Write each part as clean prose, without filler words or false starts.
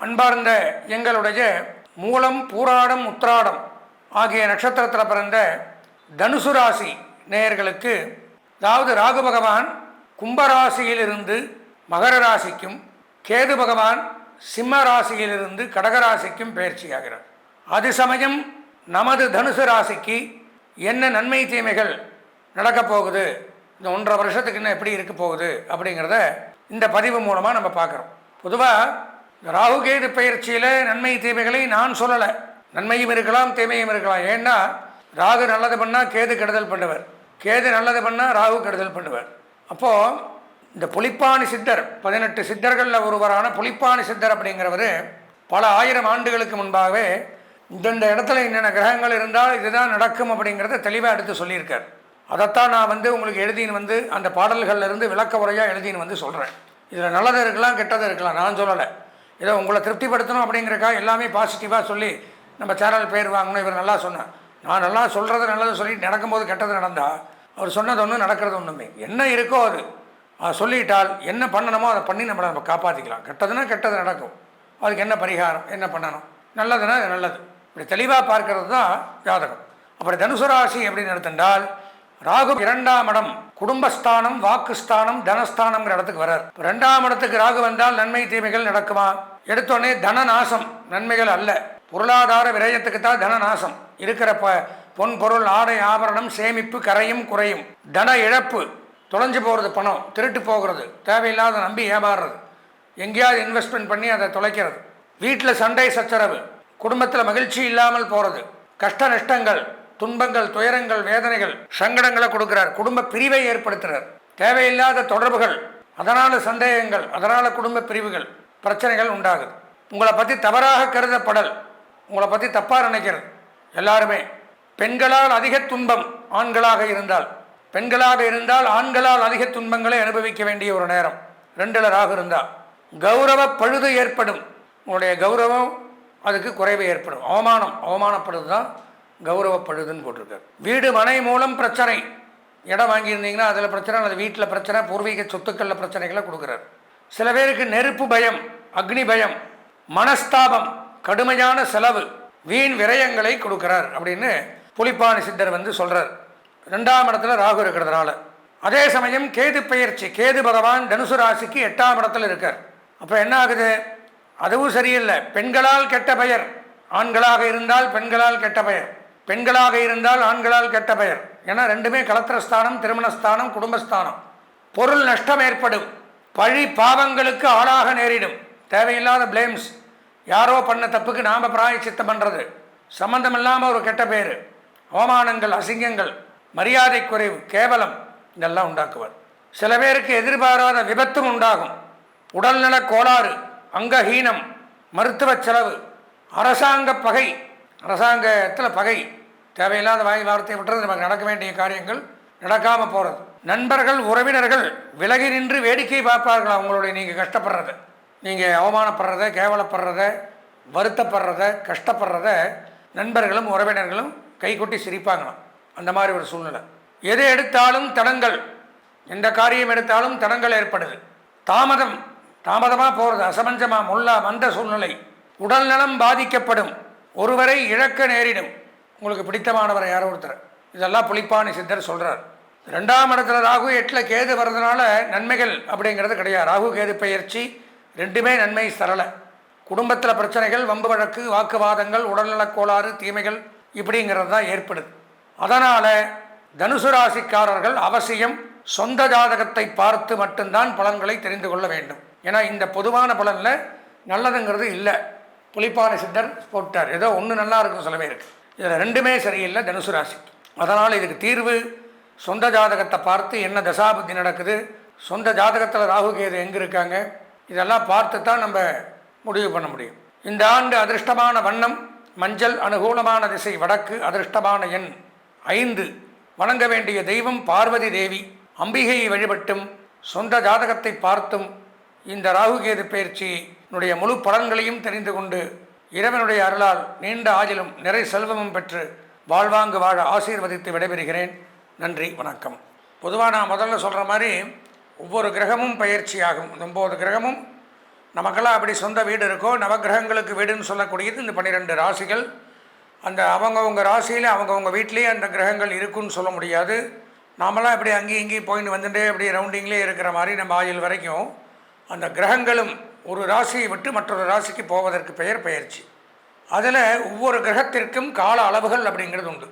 அன்பார்ந்த எங்களுடைய மூலம், பூராடம், உத்திராடம் ஆகிய நட்சத்திரத்தில் பிறந்த தனுசு ராசி நேயர்களுக்கு, அதாவது ராகு பகவான் கும்பராசியிலிருந்து மகர ராசிக்கும், கேது பகவான் சிம்ம ராசியிலிருந்து கடகராசிக்கும் பயிற்சியாகிறார். அது சமயம் நமது தனுசு ராசிக்கு என்ன நன்மை தீமைகள் நடக்கப் போகுது, இந்த 1.5 வருஷத்துக்கு இன்னும் எப்படி இருக்க போகுது அப்படிங்கிறத இந்த பதிவு மூலமாக நம்ம பார்க்குறோம். பொதுவாக ராகு கேது பயிற்சியில் நன்மை தீமைகளை நான் சொல்லலை. நன்மையும் இருக்கலாம், தீமையும் இருக்கலாம். ஏன்னா ராகு நல்லது பண்ணால் கேது கெடுதல் பண்ணுவார், கேது நல்லது பண்ணால் ராகு கெடுதல் பண்ணுவார். அப்போது இந்த புலிப்பாணி சித்தர், 18 சித்தர்களில் ஒருவரான புலிப்பாணி சித்தர் அப்படிங்கிறவர் பல ஆயிரம் ஆண்டுகளுக்கு முன்பாகவே இந்த இடத்துல என்னென்ன கிரகங்கள் இருந்தால் இதுதான் நடக்கும் அப்படிங்கிறத தெளிவாக எடுத்து சொல்லியிருக்கார். அதைத்தான் நான் உங்களுக்கு எழுதின்னு அந்த பாடல்கள்லேருந்து விளக்க உரையாக எழுதின்னு சொல்கிறேன். இதில் நல்லது இருக்கலாம், கெட்டது இருக்கலாம், நான் சொல்லலை. ஏதோ உங்களை திருப்திப்படுத்தணும் அப்படிங்கிறக்காக எல்லாமே பாசிட்டிவாக சொல்லி நம்ம சேனல் பேர் வாங்கணும். இவர் நல்லா சொன்னார். நான் நல்லா சொல்கிறது நல்லது சொல்லிட்டு நடக்கும்போது கெட்டது நடந்தால் அவர் சொன்னது ஒன்று, நடக்கிறது ஒன்றுமே. என்ன இருக்கோ அது சொல்லிட்டால் என்ன பண்ணணுமோ அதை பண்ணி நம்ம காப்பாற்றிக்கலாம். கெட்டதுன்னா கெட்டது நடக்கும், அதுக்கு என்ன பரிகாரம், என்ன பண்ணணும், நல்லதுன்னா அது நல்லது. இப்படி தெளிவாக பார்க்கறது தான் ஜாதகம். அப்படி தனுசு ராசி அப்படின்னு எடுத்துட்டால் ராகு 2ஆம் இடம், குடும்பஸ்தானம், வாக்குஸ்தானம், தனஸ்தானம்ங்கிற இடத்துக்கு வர்றார். 2ஆம் இடத்துக்கு ராகு வந்தால் நன்மை தீமைகள் நடக்குமா? எடுத்தோடனே தன நாசம், நன்மைகள் அல்ல. பொருளாதார விரயத்துக்கு தான் தன நாசம். இருக்கிற பொன் பொருள், ஆடை ஆபரணம், சேமிப்பு கரையும் குறையும். தன இழப்பு, தொலைஞ்சு போகிறது, பணம் திருட்டு போகிறது, தேவையில்லாத நம்பி ஏமாறுறது, எங்கேயாவது இன்வெஸ்ட்மெண்ட் பண்ணி அதை தொலைக்கிறது, வீட்டில் சண்டை சச்சரவு, குடும்பத்தில் மகிழ்ச்சி இல்லாமல் போகிறது, கஷ்ட நஷ்டங்கள், துன்பங்கள், துயரங்கள், வேதனைகள், சங்கடங்களை கொடுக்கிறார். குடும்ப பிரிவை ஏற்படுத்துகிறார். தேவையில்லாத தொடர்புகள், அதனால் சந்தேகங்கள், அதனால் குடும்ப பிரிவுகள், பிரச்சனைகள் உண்டாகுது. உங்களை பற்றி தவறாக கருதப்படல், உங்களை பற்றி தப்பாக நினைக்கிறது. எல்லாருமே பெண்களால் அதிக துன்பம் ஆண்களாக இருந்தால், பெண்களாக இருந்தால் ஆண்களால் அதிக துன்பங்களை அனுபவிக்க வேண்டிய ஒரு நேரம். 2ல் ராகு இருந்தால் கௌரவ பழுது ஏற்படும். உங்களுடைய கௌரவம் அதுக்கு குறைவு ஏற்படும். அவமானப்படுது தான் கௌரவ பழுதுன்னு போட்டிருக்காரு. வீடு மனை மூலம் பிரச்சனை, இடம் வாங்கியிருந்தீங்கன்னா அதில் பிரச்சனை, அல்லது வீட்டில் பிரச்சனை, பூர்வீக சொத்துக்களில் பிரச்சனைகளை கொடுக்குறாரு. சில பேருக்கு நெருப்பு பயம், அக்னி பயம், மனஸ்தாபம், கடுமையான செலவு, வீண் விரயங்களை கொடுக்கிறார் அப்படின்னு புலிப்பாணி சித்தர் சொல்கிறார். 2ஆம் இடத்துல ராகு இருக்கிறதுனால. அதே சமயம் கேது பயிற்சி, கேது பகவான் தனுசு ராசிக்கு 8ஆம் இடத்துல இருக்கார். அப்போ என்ன ஆகுது? அதுவும் சரியில்லை. பெண்களால் கெட்ட பெயர், ஆண்களாக இருந்தால் பெண்களால் கெட்ட பெயர், பெண்களாக இருந்தால் ஆண்களால் கெட்ட பெயர். ஏன்னா 2மே கலத்திரஸ்தானம், திருமணஸ்தானம், குடும்பஸ்தானம். பொருள் நஷ்டம் ஏற்படும், பழி பாவங்களுக்கு ஆளாக நேரிடும். தேவையில்லாத பிளேம்ஸ், யாரோ பண்ண தப்புக்கு நாம் பிராயச்சித்தம் பண்ணுறது, சம்பந்தம் இல்லாமல் ஒரு கெட்ட பேர், அவமானங்கள், அசிங்கங்கள், மரியாதை குறைவு, கேவலம், இதெல்லாம் உண்டாக்குவார். சில பேருக்கு எதிர்பாராத விபத்தும் உண்டாகும். உடல்நல கோளாறு, அங்கஹீனம், மருத்துவ செலவு, அரசாங்க பகை, அரசாங்கத்தில் பகை, தேவையில்லாத வார்த்தையை விட்டுறது, நமக்கு நடக்க வேண்டிய காரியங்கள் நடக்காமல் போகிறது. நண்பர்கள், உறவினர்கள் விலகி நின்று வேடிக்கை பார்ப்பார்கள். அவங்களுடைய நீங்கள் கஷ்டப்படுறத, நீங்கள் அவமானப்படுறத, கேவலப்படுறத, வருத்தப்படுறத, கஷ்டப்படுறத நண்பர்களும் உறவினர்களும் கைகொட்டி சிரிப்பாங்களாம். அந்த மாதிரி ஒரு சூழ்நிலை. எது எடுத்தாலும் தடங்கள், எந்த காரியம் எடுத்தாலும் தடங்கள் ஏற்படுது. தாமதமாக போகிறது, அசமஞ்சமாக மந்த சூழ்நிலை. உடல் நலம் பாதிக்கப்படும், ஒருவரை இழக்க நேரிடும், உங்களுக்கு பிடித்தமானவரை யாரோ ஒருத்தர். இதெல்லாம் புலிப்பாணி சித்தர் சொல்கிறார். 2ஆம் இடத்துல ராகு, 8ல் கேது வர்றதுனால நன்மைகள் அப்படிங்கிறது கிடையாது. ராகு கேது பயிற்சி 2மே நன்மை தரலை. குடும்பத்தில் பிரச்சனைகள், வம்பு வழக்கு, வாக்குவாதங்கள், உடல்நலக் கோளாறு, தீமைகள் இப்படிங்கிறது தான் ஏற்படுது. அதனால் தனுசு ராசிக்காரர்கள் அவசியம் சொந்த ஜாதகத்தை பார்த்து மட்டும்தான் பலன்களை தெரிந்து கொள்ள வேண்டும். ஏன்னா இந்த பொதுவான பலனில் நல்லதுங்கிறது இல்லை. புலிப்பாணி சித்தர் போட்டார். ஏதோ ஒன்று நல்லா இருக்கும் சில பேருக்கு, இதில் 2மே சரியில்லை தனுசு ராசிக்கு. அதனால் இதுக்கு தீர்வு சொந்த ஜாதகத்தை பார்த்து என்ன தசாபுத்தி நடக்குது, சொந்த ஜாதகத்தில் ராகு கேது எங்கே இருக்காங்க, இதெல்லாம் பார்த்து தான் நம்ம முடிவு பண்ண முடியும். இந்த ஆண்டு அதிர்ஷ்டமான வண்ணம் மஞ்சள், அனுகூலமான திசை வடக்கு, அதிர்ஷ்டமான எண் 5, வணங்க வேண்டிய தெய்வம் பார்வதி தேவி. அம்பிகையை வழிபட்டும் சொந்த ஜாதகத்தை பார்த்தும் இந்த ராகுகேது பயிற்சியினுடைய முழு பலன்களையும் தெரிந்து கொண்டு இறைவனுடைய அருளால் நீண்ட ஆயுளும் நிறை செல்வமும் பெற்று வாழ்வாங்கு வாழ ஆசீர்வதித்து விடைபெறுகிறேன். நன்றி, வணக்கம். பொதுவாக நான் முதல்ல சொல்கிற மாதிரி ஒவ்வொரு கிரகமும் பயிற்சியாகும். 9 கிரகமும் நமக்கெல்லாம் அப்படி சொந்த வீடு இருக்கோ, நவகிரகங்களுக்கு வீடுன்னு சொல்லக்கூடியது இந்த 12 ராசிகள். அந்த அவங்கவுங்க ராசியில் அவங்கவுங்க வீட்லேயே அந்த கிரகங்கள் இருக்குன்னு சொல்ல முடியாது. நாமெல்லாம் இப்படி அங்கேயும் இங்கேயும் போயின்னு வந்துட்டே அப்படி ரவுண்டிங்லேயே இருக்கிற மாதிரி நம்ம ஆயுள் வரைக்கும் அந்த கிரகங்களும் ஒரு ராசியை விட்டு மற்றொரு ராசிக்கு போவதற்கு பெயர் பெயர்ச்சி. அதில் ஒவ்வொரு கிரகத்திற்கும் கால அளவுகள் அப்படிங்கிறது உண்டு.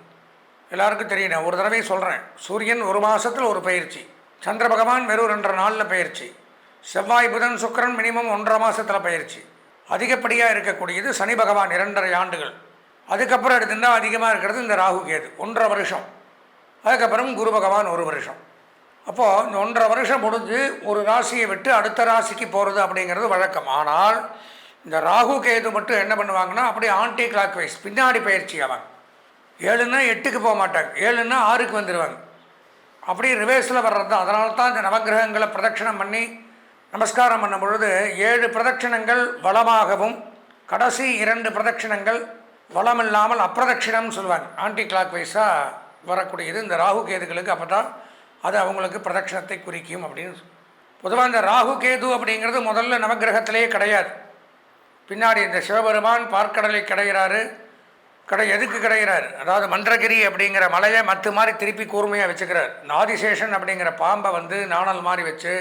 எல்லாருக்கும் தெரியும். நான் ஒரு தடவை சொல்கிறேன். சூரியன் ஒரு மாதத்தில் ஒரு பயிற்சி, சந்திர பகவான் வெறும் 2 நாளில் பயிற்சி, செவ்வாய் புதன் சுக்கிரன் மினிமம் 1.5 மாதத்தில் பயிற்சி, அதிகப்படியாக இருக்கக்கூடியது சனி பகவான் 2.5 ஆண்டுகள், அதுக்கப்புறம் எடுத்துட்டால் அதிகமாக இருக்கிறது இந்த ராகு கேது 1.5 வருஷம், அதுக்கப்புறம் குரு பகவான் 1 வருஷம். அப்போது இந்த 1.5 வருஷம் முடிஞ்சு ஒரு ராசியை விட்டு அடுத்த ராசிக்கு போகிறது அப்படிங்கிறது வழக்கம். ஆனால் இந்த ராகு கேது மட்டும் என்ன பண்ணுவாங்கன்னா அப்படியே ஆன்டி கிளாக் வைஸ் பின்னாடி பயிற்சி ஆவாங்க. 7ன்னா 8க்கு போக மாட்டாங்க, 7ன்னா 6க்கு வந்துடுவாங்க. அப்படியே ரிவேர்ஸில் வர்றது தான். அதனால தான் இந்த நவகிரகங்களை பிரதட்சணம் பண்ணி நமஸ்காரம் பண்ணும் பொழுது 7 பிரதட்சணங்கள் வளமாகவும் கடைசி 2 பிரதட்சணங்கள் வளமில்லாமல் அப்பிரதட்சிணம்னு சொல்லுவாங்க. ஆன்டி கிளாக் வைஸாக வரக்கூடியது இந்த ராகு கேதுகளுக்கு. அப்போ தான் அது அவங்களுக்கு பிரதட்சணத்தை குறிக்கும் அப்படின்னு. பொதுவாக இந்த ராகு கேது அப்படிங்கிறது முதல்ல நவகிரகத்திலேயே கிடையாது. பின்னாடி இந்த சிவபெருமான் பார்க்கடலை கிடைகிறாரு. எதுக்கு கிடைகிறார்? அதாவது மந்திரகிரி அப்படிங்கிற மலையை மற்ற மாதிரி திருப்பி கூர்மையாக வச்சுக்கிறார். ஆதிசேஷன் அப்படிங்கிற பாம்பை வந்து நாணல் மாதிரி வச்சு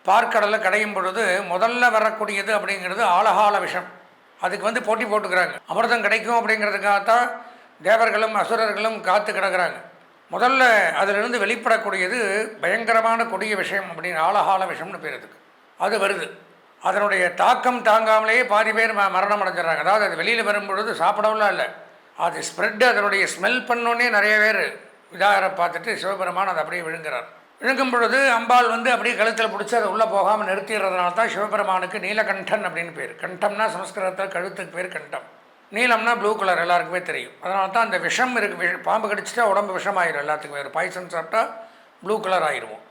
பார்க்கடலில் கடையும் பொழுது முதல்ல வரக்கூடியது அப்படிங்கிறது ஆலகால விஷம். அதுக்கு வந்து போட்டி போட்டுக்கிறாங்க. அமிர்தம் கிடைக்கும் அப்படிங்கிறதுக்காகத்தான் தேவர்களும் அசுரர்களும் காத்து கிடக்கிறாங்க. முதல்ல அதிலிருந்து வெளிப்படக்கூடியது பயங்கரமான கொடிய விஷயம் அப்படின்னு ஆலகால விஷம்னு பேர். அது வருது. அதனுடைய தாக்கம் தாங்காமலேயே பாதி பேர் மரணம் அடைஞ்சிடறாங்க. அதாவது அது வெளியில் வரும்பொழுது சாப்பிடவும் இல்லை, அது ஸ்ப்ரெட்டு அதனுடைய ஸ்மெல் பண்ணோன்னே நிறைய பேர் இதாக பார்த்துட்டு சிவபெருமான் அதை அப்படியே விழுங்குறார். விழுங்கும் பொழுது அம்பாள் வந்து அப்படியே கழுத்தில் பிடிச்சி அதை உள்ளே போகாமல் நிறுத்திடுறதுனால தான் சிவபெருமானுக்கு நீலகண்டன் அப்படின்னு பேர். கண்டம்னா சமஸ்கிருதத்தில் கழுத்துக்கு பேர் கண்டம், நீலம்னா ப்ளூ கலர் எல்லாருக்குமே தெரியும். அதனால தான் அந்த விஷம் இருக்குது. பாம்பு கடிச்சிட்டா உடம்பு விஷமாயிரும் எல்லாத்துக்குமே. ஒரு பாய்சன் சாப்பிட்டா ப்ளூ கலர் ஆயிடுவோம்.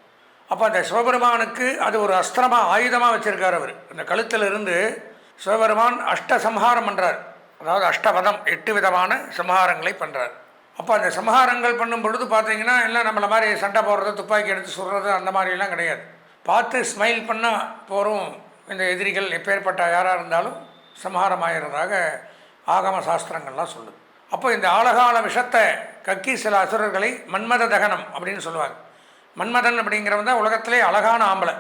அப்போ அந்த சிவபெருமானுக்கு அது ஒரு அஸ்திரமாக ஆயுதமாக வச்சுருக்கார் அவர். அந்த கழுத்தில் இருந்து சிவபெருமான் அஷ்டசம்ஹாரம் பண்ணுறார். அதாவது அஷ்டவதம் 8 விதமான சம்ஹாரங்களை பண்ணுறார். அப்போ அந்த சம்ஹாரங்கள் பண்ணும் பொழுது பார்த்தீங்கன்னா எல்லாம் நம்மளை மாதிரி சண்டை போடுறது, துப்பாக்கி எடுத்து சுடுறது அந்த மாதிரிலாம் கிடையாது. பார்த்து ஸ்மைல் பண்ணால் போகிறோம். இந்த எதிரிகள் எப்பேற்பட்ட யாராக இருந்தாலும் சம்ஹாரம் ஆகிறதாக ஆகம சாஸ்திரங்கள்லாம் சொல்லுது. அப்போ இந்த ஆலகால விஷத்தை கக்கி சில அசுரர்களை மன்மத தகனம் அப்படின்னு சொல்லுவாங்க. மன்மதன் அப்படிங்கிறவன் தான் உலகத்திலே அழகான ஆம்பளை,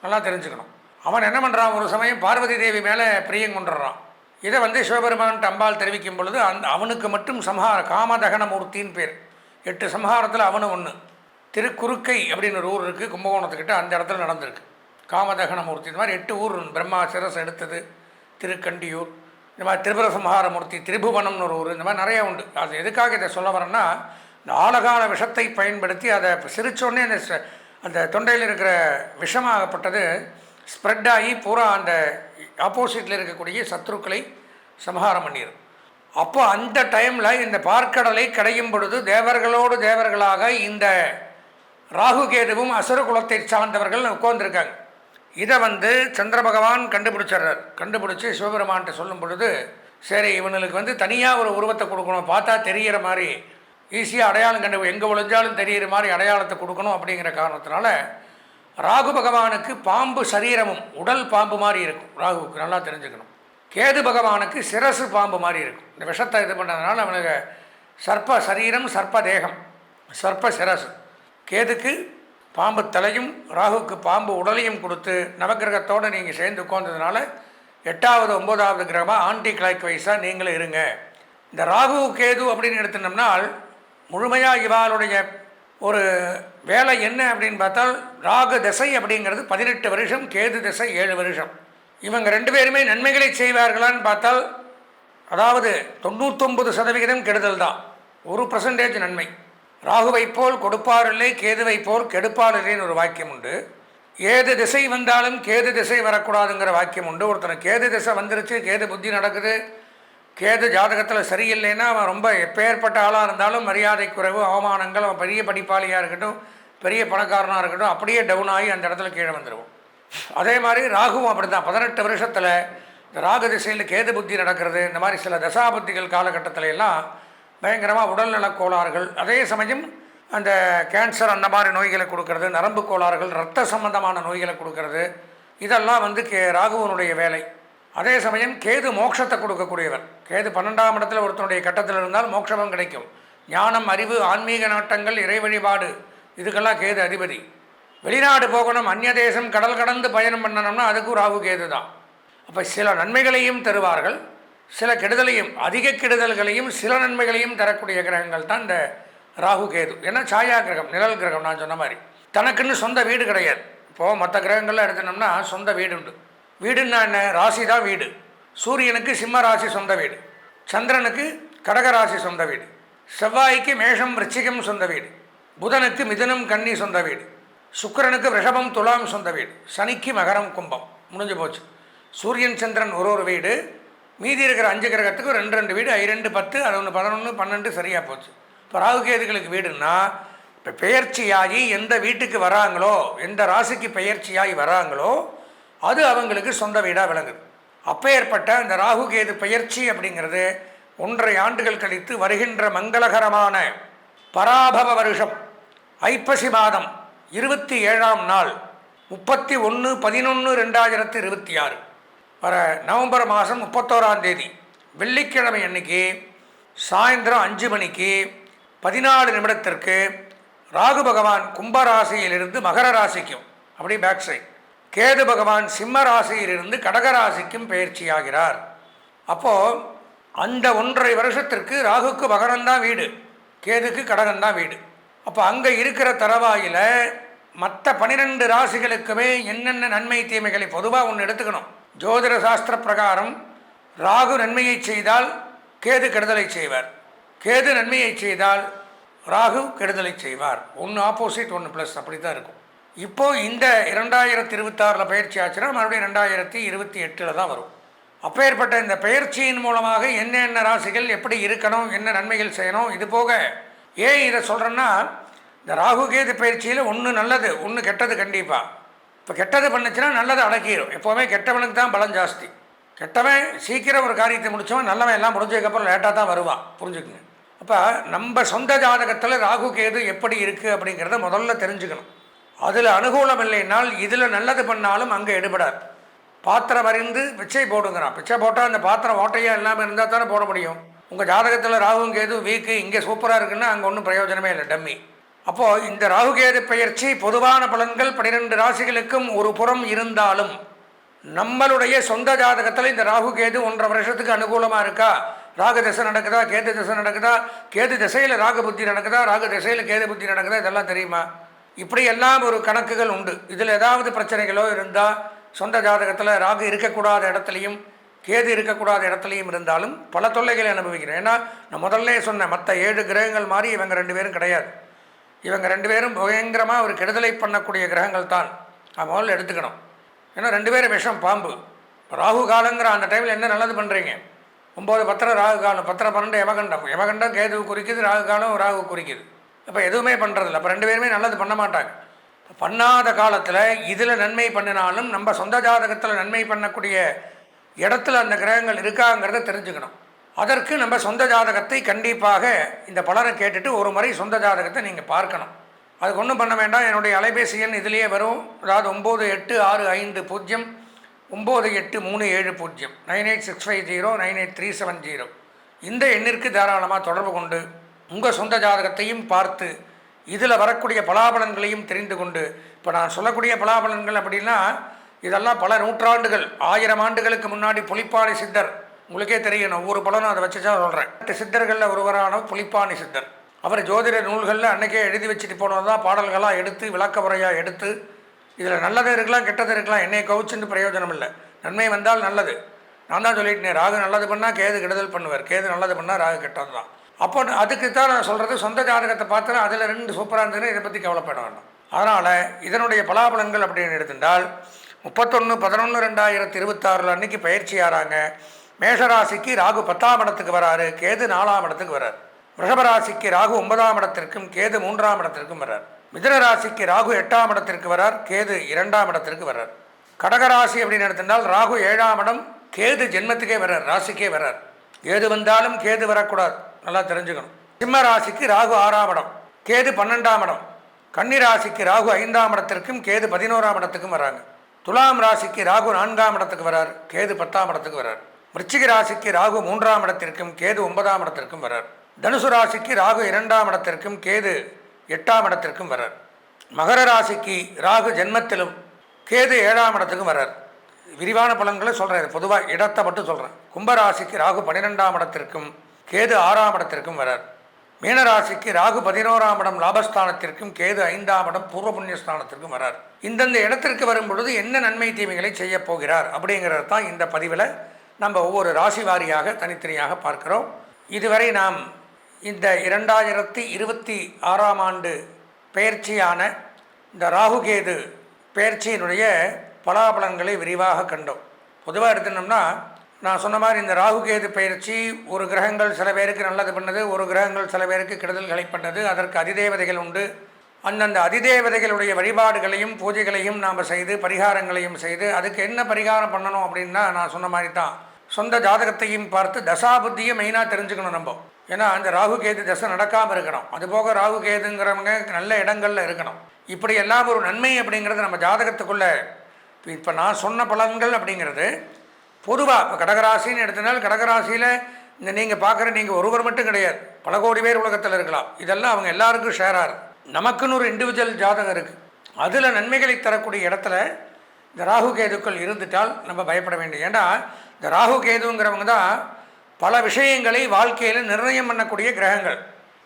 நல்லா தெரிஞ்சுக்கணும். அவன் என்ன பண்ணுறான், ஒரு சமயம் பார்வதி தேவி மேலே பிரியம் கொண்டுடுறான். இதை வந்து சிவபெருமான்ட்டு அம்பாள் தெரிவிக்கும் பொழுது அவனுக்கு மட்டும் சம்ஹார காமதகன மூர்த்தின்னு பேர். 8 சம்ஹாரத்தில் அவனு ஒன்று. திருக்குறுக்கை அப்படின்னு ஒரு ஊர் இருக்குது கும்பகோணத்துக்கிட்ட, அந்த இடத்துல நடந்திருக்கு காமதகன மூர்த்தி. இந்த மாதிரி 8 ஊர், பிரம்மா சிரஸ் எடுத்தது திருக்கண்டியூர், இந்த மாதிரி திரிபுர சம்ஹார மூர்த்தி திரிபுவனம்னு ஒரு ஊர், இந்த மாதிரி நிறையா உண்டு. அது எதுக்காக இதை சொல்ல வரேன்னா, இந்த ஆலகால விஷத்தை பயன்படுத்தி அதை சிரித்தோடனே அந்த தொண்டையில் இருக்கிற விஷமாகப்பட்டது ஸ்ப்ரெட் ஆகி பூரா அந்த ஆப்போசிட்டில் இருக்கக்கூடிய சத்ருக்களை சம்ஹாரம் பண்ணிடும். அப்போ அந்த டைமில் இந்த பார்க்கடலை கடையும் பொழுது தேவர்களோடு தேவர்களாக இந்த ராகு கேதுவும் அசுர குலத்தை சார்ந்தவர்கள் உட்கார்ந்துருக்காங்க. இதை வந்து சந்திர பகவான் கண்டுபிடிச்சிட்றார். கண்டுபிடிச்சி சிவபெருமான்கிட்ட சொல்லும் பொழுது, சரி இவனுக்கு வந்து தனியாக ஒரு உருவத்தை கொடுக்கணும், பார்த்தா தெரிகிற மாதிரி ஈஸியாக அடையாளம் எங்கே ஒழிஞ்சாலும் தெரிகிற மாதிரி அடையாளத்தை கொடுக்கணும் அப்படிங்கிற காரணத்தினால ராகு பகவானுக்கு பாம்பு சரீரமும் உடல் பாம்பு மாதிரி இருக்கும். ராகுவுக்கு நல்லா தெரிஞ்சுக்கணும். கேது பகவானுக்கு சிரசு பாம்பு மாதிரி இருக்கும். இந்த விஷத்தை இது பண்ணுறதுனால அவனுக்கு சர்ப்ப சரீரம், சர்ப்ப தேகம், சர்ப்ப சிரசு. கேதுக்கு பாம்பு தலையும் ராகுவுக்கு பாம்பு உடலையும் கொடுத்து நவகிரகத்தோடு நீங்கள் சேர்ந்து உட்கார்ந்ததுனால 8வது 9வது கிரகமாக ஆன்டி கிளாக் வைஸாக நீங்களும் இருங்க. இந்த ராகு கேது அப்படின்னு எடுத்துட்டோம்னால் முழுமையாக இவாளுடைய ஒரு வேலை என்ன அப்படின்னு பார்த்தால், ராகு திசை அப்படிங்கிறது 18 வருஷம், கேது திசை 7 வருஷம். இவங்க 2 பேருமே நன்மைகளை செய்வார்களான்னு பார்த்தால், அதாவது 99% கெடுதல் தான், 1% நன்மை. ராகுவை போல் கொடுப்பார் இல்லை, கேதுவை போல் கெடுப்பார் இல்லைன்னு ஒரு வாக்கியம் உண்டு. ஏது திசை வந்தாலும் கேது திசை வரக்கூடாதுங்கிற வாக்கியம் உண்டு. ஒருத்தனை கேது திசை வந்துருச்சு, கேது புத்தி நடக்குது, கேது ஜாதகத்தில் சரியில்லைன்னா அவன் ரொம்ப எப்பேற்பட்ட ஆளாக இருந்தாலும் மரியாதை குறைவு, அவமானங்கள், அவன் பெரிய படிப்பாளியாக இருக்கட்டும், பெரிய பணக்காரனாக இருக்கட்டும், அப்படியே டவுன் ஆகி அந்த இடத்துல கீழே வந்துடுவோம். அதே மாதிரி ராகுவும் அப்படி தான். 18 வருஷத்தில் இந்த ராகு திசையில் கேது புத்தி நடக்கிறது. இந்த மாதிரி சில தசாபுத்திகள் காலகட்டத்தில் எல்லாம் பயங்கரமாக உடல்நலக் கோளாறுகள், அதே சமயம் அந்த கேன்சர் அந்த மாதிரி நோய்களை கொடுக்கறது, நரம்பு கோளாறுகள், இரத்த சம்பந்தமான நோய்களை கொடுக்கறது, இதெல்லாம் வந்து ராகுவனுடைய வேலை. அதே சமயம் கேது மோட்சத்தை கொடுக்கக்கூடியவர். கேது 12ஆம் இடத்துல ஒருத்தனுடைய கட்டத்தில் இருந்தால் மோட்சமும் கிடைக்கும். ஞானம், அறிவு, ஆன்மீக நாட்டங்கள், இறை வழிபாடு, இதுக்கெல்லாம் கேது அதிபதி. வெளிநாடு போகணும், அந்நிய தேசம், கடல் கடந்து பயணம் பண்ணணும்னா அதுக்கும் ராகு கேது தான். அப்போ சில நன்மைகளையும் தருவார்கள், சில கெடுதலையும், அதிக கெடுதல்களையும் சில நன்மைகளையும் தரக்கூடிய கிரகங்கள் தான் இந்த ராகு கேது. ஏன்னா சாயா கிரகம், நிழல் கிரகம். நான் சொன்ன மாதிரி தனக்குன்னு சொந்த வீடு கிடையாது. இப்போது மற்ற கிரகங்கள்லாம் எடுத்தோம்னா சொந்த வீடு உண்டு. வீடுன்னா என்ன? ராசி தான் வீடு. சூரியனுக்கு சிம்ம ராசி சொந்த வீடு, சந்திரனுக்கு கடகராசி சொந்த வீடு, செவ்வாய்க்கு மேஷம் விருச்சிகம் சொந்த வீடு, புதனுக்கு மிதுனம் கன்னி சொந்த வீடு, சுக்கிரனுக்கு ரிஷபம் துலாம் சொந்த வீடு, சனிக்கு மகரம் கும்பம். முடிஞ்சு போச்சு. சூரியன் சந்திரன் ஒரு வீடு, மீதி இருக்கிற 5 கிரகத்துக்கு 2 வீடு, 2 10, 11 11 12 சரியாக போச்சு. இப்போ ராகுகேதுகளுக்கு வீடுன்னா இப்போ பெயர்ச்சியாகி எந்த வீட்டுக்கு வராங்களோ, எந்த ராசிக்கு பெயர்ச்சியாகி வராங்களோ அது அவங்களுக்கு சொந்த வீடாக விளங்குது. அப்பேற்பட்ட இந்த ராகுகேது பெயர்ச்சி அப்படிங்கிறது 1.5 ஆண்டுகள் கழித்து வருகின்ற மங்களகரமான பராபவ வருஷம் ஐப்பசி மாதம் 27ஆம் நாள் 31/11/2026 வர நவம்பர் மாதம் 31ஆம் தேதி வெள்ளிக்கிழமை அன்னைக்கு சாயந்தரம் 5 மணிக்கு 14 நிமிடத்திற்கு ராகு பகவான் கும்பராசியிலிருந்து மகர ராசிக்கும், அப்படி பேக் சைட், கேது பகவான் சிம்ம ராசியிலிருந்து கடகராசிக்கும் பயிற்சியாகிறார். அப்போது அந்த 1.5 வருஷத்திற்கு ராகுக்கு மகரம்தான் வீடு, கேதுக்கு கடகம்தான் வீடு. அப்போ அங்கே இருக்கிற தரவாயில் மற்ற 12 ராசிகளுக்குமே என்னென்ன நன்மை தீமைகளை பொதுவாக ஒன்று எடுத்துக்கணும். ஜோதிட சாஸ்திர பிரகாரம் ராகு நன்மையை செய்தால் கேது கெடுதலை செய்வார், கேது நன்மையை செய்தால் ராகு கெடுதலை செய்வார். ஒன்று ஆப்போசிட், ஒன்று ப்ளஸ், அப்படி தான் இருக்கும். இப்போது இந்த 2026 பயிற்சி ஆச்சுன்னா மறுபடியும் 2028 தான் வரும். அப்பேற்பட்ட இந்த பயிற்சியின் மூலமாக என்னென்ன ராசிகள் எப்படி இருக்கணும், என்ன நன்மைகள் செய்யணும், இது போக ஏன் இதை சொல்கிறேன்னா, இந்த ராகு கேது பயிற்சியில் ஒன்று நல்லது, ஒன்று கெட்டது. கண்டிப்பாக இப்போ கெட்டது பண்ணுச்சுன்னா நல்லதை அடக்கிடும். எப்போவுமே கெட்டவனுக்கு தான் பலம் ஜாஸ்தி. கெட்டவன் சீக்கிரம் ஒரு காரியத்தை முடித்தவன், நல்லவன் எல்லாம் முடிஞ்சதுக்கப்புறம் லேட்டாக தான் வருவான், புரிஞ்சுக்குங்க. அப்போ நம்ம சொந்த ஜாதகத்தில் ராகு கேது எப்படி இருக்குது அப்படிங்கிறத முதல்ல தெரிஞ்சுக்கணும். அதில் அனுகூலம் இல்லைனால் இதில் நல்லது பண்ணாலும் அங்கே எடுபடாது. பாத்திரம் அறிந்து பிச்சை போடுங்கிறான். பிச்சை போட்டால் அந்த பாத்திரம் ஓட்டையாக இல்லாமல் இருந்தால் தானே போட முடியும். உங்கள் ஜாதகத்தில் ராகு கேது வீக்கு, இங்கே சூப்பராக இருக்குன்னா அங்கே ஒன்றும் பிரயோஜனமே இல்லை, டம்மி. அப்போது இந்த ராகுகேது பெயர்ச்சி பொதுவான பலன்கள் 12 ராசிகளுக்கும் ஒரு புறம் இருந்தாலும் நம்மளுடைய சொந்த ஜாதகத்தில் இந்த ராகுகேது 1.5 வருஷத்துக்கு அனுகூலமாக இருக்கா, ராகு திசை நடக்குதா, கேது திசை நடக்குதா, கேது திசையில் ராகு புத்தி நடக்குதா, ராகு திசையில் கேது புத்தி நடக்குதா, இதெல்லாம் தெரியுமா? இப்படி எல்லாம் ஒரு கணக்குகள் உண்டு. இதில் ஏதாவது பிரச்சனைகளோ இருந்தால் சொந்த ஜாதகத்தில் ராகு இருக்கக்கூடாத இடத்துலையும் கேது இருக்கக்கூடாத இடத்துலையும் இருந்தாலும் பல தொல்லைகளை அனுபவிக்கிறேன். ஏன்னா நான் முதல்ல சொன்ன மற்ற 7 கிரகங்கள் மாதிரி இவங்க 2 பேரும் கிடையாது. இவங்க 2 பேரும் பயங்கரமாக ஒரு கெடுதலை பண்ணக்கூடிய கிரகங்கள் தான் முதல்ல எடுத்துக்கணும். ஏன்னா 2 பேரும் விஷம், பாம்பு. ராகு காலங்கிற அந்த டைமில் என்ன நல்லது பண்ணுறீங்க? 9 10 ராகு காலம், 10 12 யமகண்டம். யமகண்டம் கேது குறிக்குது, ராகு காலம் ராகு குறிக்குது. அப்போ எதுவுமே பண்ணுறதில்ல. அப்போ 2 பேருமே நல்லது பண்ண மாட்டாங்க. பண்ணாத காலத்தில் இதில் நன்மை பண்ணினாலும் நம்ம சொந்த ஜாதகத்தில் நன்மை பண்ணக்கூடிய இடத்துல அந்த கிரகங்கள் இருக்காங்கிறத தெரிஞ்சுக்கணும். அதற்கு நம்ம சொந்த ஜாதகத்தை கண்டிப்பாக இந்த பலரை கேட்டுட்டு ஒரு முறை சொந்த ஜாதகத்தை நீங்கள் பார்க்கணும். அதுக்கு ஒன்றும் பண்ண வேண்டாம். என்னுடைய அலைபேசி எண் இதிலேயே வரும். அதாவது 9865 9837 98650 98370 இந்த எண்ணிற்கு தாராளமாக தொடர்பு கொண்டு உங்கள் சொந்த ஜாதகத்தையும் பார்த்து இதில் வரக்கூடிய பலாபலன்களையும் தெரிந்து கொண்டு, இப்போ நான் சொல்லக்கூடிய பலாபலன்கள் அப்படின்னா இதெல்லாம் பல நூற்றாண்டுகள் 1000 ஆண்டுகளுக்கு முன்னாடி புலிப்பாணி சித்தர், உங்களுக்கே தெரியணும், ஒவ்வொரு பலனும் அதை வச்சு தான் சொல்கிறேன். 8 சித்தர்களில் ஒருவரான புலிப்பாணி சித்தர், அவர் ஜோதிட நூல்களில் அன்றைக்கே எழுதி வச்சுட்டு போனது தான் பாடல்களாக எடுத்து விளக்க முறையாக எடுத்து, இதில் நல்லது இருக்கலாம் கெட்டது இருக்கலாம், என்னை கவுச்சுன்னு பிரயோஜனம் இல்லை. நன்மை வந்தால் நல்லது. நான் தான் சொல்லிட்டேன், ராகு நல்லது பண்ணால் கேது கெடுதல் பண்ணுவார், கேது நல்லது பண்ணால் ராகு கெட்டது தான். அப்போ அதுக்கு தான் நான் சொல்கிறது, சொந்த ஜாதகத்தை பார்த்தா அதில் 2 சூப்பராக இருந்ததுன்னு இதை பற்றி கவலைப்பட வேண்டாம். அதனால் இதனுடைய பலாபலன்கள் அப்படின்னு எடுத்துட்டால் 31/11/2026 அன்றைக்கி பயிற்சி ஆகிறாங்க. மேஷராசிக்கு ராகு 10ஆம் இடத்துக்கு வராரு, கேது 4ஆம் இடத்துக்கு வர்றார். ரிஷபராசிக்கு ராகு 9ஆம் இடத்திற்கும் கேது 3ஆம் இடத்திற்கும் வர்றார். மிதுன ராசிக்கு ராகு 8ஆம் இடத்திற்கு வர்றார், கேது 2ஆம் இடத்திற்கு வர்றார். கடகராசி அப்படின்னு எடுத்துட்டால் ராகு 7ஆம் இடம், கேது ஜென்மத்துக்கே வர்றார், ராசிக்கே வர்றார். கேது வந்தாலும் கேது வரக்கூடாது, நல்லா தெரிஞ்சுக்கணும். சிம்ம ராசிக்கு ராகு 6ஆம் இடம், கேது 12ஆம் இடம். கன்னி ராசிக்கு ராகு 5ஆம் இடத்திற்கும் கேது 11ஆம் இடத்துக்கும் வராங்க. துலாம் ராசிக்கு ராகு 4ஆம் இடத்துக்கு வரார், கேது 10ஆம் இடத்துக்கு வரார். விருச்சிக ராசிக்கு ராகு 3ஆம் இடத்திற்கும் கேது 9ஆம் இடத்திற்கும் வரார். தனுசு ராசிக்கு ராகு 2ஆம் இடத்திற்கும் கேது 8ஆம் இடத்திற்கும் வரார். மகர ராசிக்கு ராகு ஜென்மத்திலும் கேது 7ஆம் இடத்துக்கும் வரார். விரிவான பலன்களை சொல்கிறேன், பொதுவாக இடத்தை மட்டும் சொல்கிறேன். கும்பராசிக்கு ராகு 12ஆம் இடத்திற்கும் கேது 6ஆம் இடத்திற்கும் வரார். மீனராசிக்கு ராகு 11ஆம் இடம் லாபஸ்தானத்திற்கும் கேது 5ஆம் இடம் பூர்வ புண்ணியஸ்தானத்திற்கும் வரார். இந்தந்த இடத்திற்கு வரும் பொழுது என்ன நன்மை தீமைகளை செய்ய போகிறார் அப்படிங்கிறது தான் இந்த பதிவில் நம்ம ஒவ்வொரு ராசி வாரியாக தனித்தனியாக பார்க்கிறோம். இதுவரை நாம் இந்த 2026ஆம் ஆண்டு பெயர்ச்சியான இந்த ராகுகேது பெயர்ச்சியினுடைய பலாபலன்களை விரிவாக கண்டோம். பொதுவாக எடுத்துனோம்னா நான் சொன்ன மாதிரி இந்த ராகுகேது பயிற்சி ஒரு கிரகங்கள் சில பேருக்கு நல்லது பண்ணது, ஒரு கிரகங்கள் சில பேருக்கு கெடுதல்களை பண்ணது. அதற்கு அதிதேவதைகள் உண்டு. அந்தந்த அதிதேவதைகளுடைய வழிபாடுகளையும் பூஜைகளையும் நாம் செய்து பரிகாரங்களையும் செய்து அதுக்கு என்ன பரிகாரம் பண்ணணும் அப்படின்னா நான் சொன்ன மாதிரி தான் சொந்த ஜாதகத்தையும் பார்த்து தசாபுத்தியும் மெயினாக தெரிஞ்சுக்கணும் நம்ம. ஏன்னா அந்த ராகுகேது தசை நடக்காமல் இருக்கணும். அதுபோக ராகுகேதுங்கிறவங்க நல்ல இடங்களில் இருக்கணும். இப்படி எல்லாம் ஒரு நன்மை அப்படிங்கிறது நம்ம ஜாதகத்துக்குள்ளே இப்போ நான் சொன்ன பலன்கள் அப்படிங்கிறது பொதுவாக இப்போ கடகராசின்னு எடுத்தனால் கடகராசியில் இந்த நீங்கள் பார்க்குற நீங்கள் ஒருவர் மட்டும் கிடையாது, பல கோடி பேர் உலகத்தில் இருக்கலாம். இதெல்லாம் அவங்க எல்லாருக்கும் ஷேராக இருக்குது. நமக்குன்னு ஒரு இண்டிவிஜுவல் ஜாதகம் இருக்குது. அதில் நன்மைகளை தரக்கூடிய இடத்துல இந்த ராகுகேதுக்கள் இருந்துட்டால் நம்ம பயப்பட வேண்டும். ஏன்னா இந்த ராகுகேதுங்கிறவங்க தான் பல விஷயங்களை வாழ்க்கையில் நிர்ணயம் பண்ணக்கூடிய கிரகங்கள்.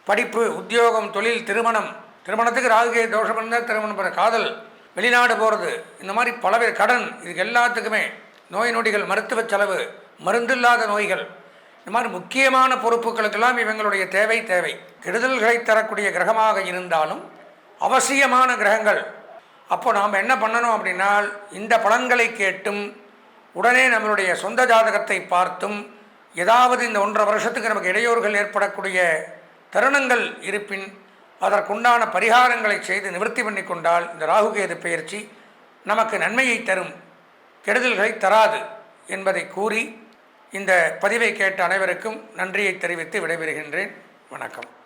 படிப்பு, உத்தியோகம், தொழில், திருமணத்துக்கு ராகுகேது தோஷம் இருந்தால் திருமணம் பண்ண, காதல், வெளிநாடு போகிறது, இந்த மாதிரி பலவேறு கடன், இதுக்கு எல்லாத்துக்குமே நோய் நொடிகள், மருத்துவ செலவு, மருந்தில்லாத நோய்கள், இந்த மாதிரி முக்கியமான பொறுப்புகளுக்கெல்லாம் இவங்களுடைய தேவை. கெடுதல்களை தரக்கூடிய கிரகமாக இருந்தாலும் அவசியமான கிரகங்கள். அப்போ நாம் என்ன பண்ணணும் அப்படின்னா இந்த பலன்களை கேட்டும் உடனே நம்மளுடைய சொந்த ஜாதகத்தை பார்த்தும் ஏதாவது இந்த 1.5 வருஷத்துக்கு நமக்கு இடையூறுகள் ஏற்படக்கூடிய தருணங்கள் இருப்பின் அதற்குண்டான பரிகாரங்களை செய்து நிவர்த்தி பண்ணி கொண்டால் இந்த ராகுகேது பெயர்ச்சி நமக்கு நன்மையை தரும், கெடுதல்களை தராது என்பதை கூறி இந்த பதிவை கேட்ட அனைவருக்கும் நன்றியை தெரிவித்து விடைபெறுகின்றேன். வணக்கம்.